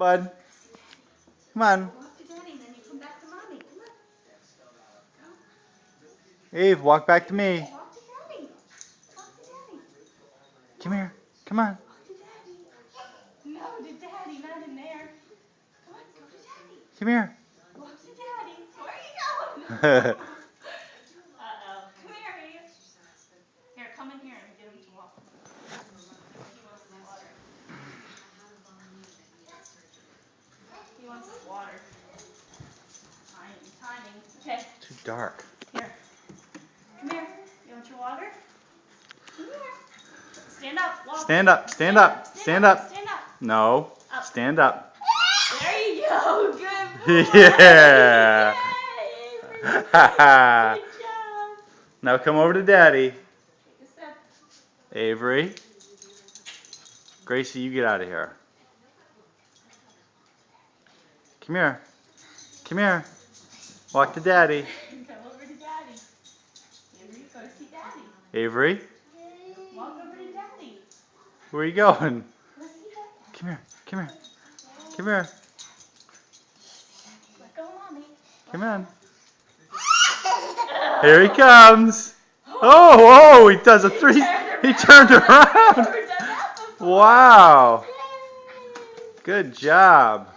bud. Come on. Walk to Daddy, then you come back to Mommy. Come on. Eve, walk back to me. Walk to Daddy. Walk to Daddy. Come here. Come on. Walk to Daddy. No, to Daddy, not in there. Come on, go to Daddy. Come here. Walk to Daddy. Where are you going? Uh-oh. Come here, Eve. Here, come in here and get him to walk. He wants his water. He wants his water. Timing. Okay. Too dark. Here. Come here. You want your water? Come here. Stand up. Walk. Stand up. Stand up. Stand up. Stand up. No. Up. Stand up. There you go. Good boy. Yeah. Yay. Good job. Now come over to Daddy. Take a sip. Avery. Gracie, you get out of here. Come here. Come here. Walk to Daddy. Come over to Daddy. Avery, go see Daddy. Avery, Walk over to Daddy. where are you going? Go see Daddy. Come here. Come here. Come here. Let go, Mommy. Come on. Here he comes. Oh, he does a three. He turned around. Never done that before. Wow. Yay. Good job.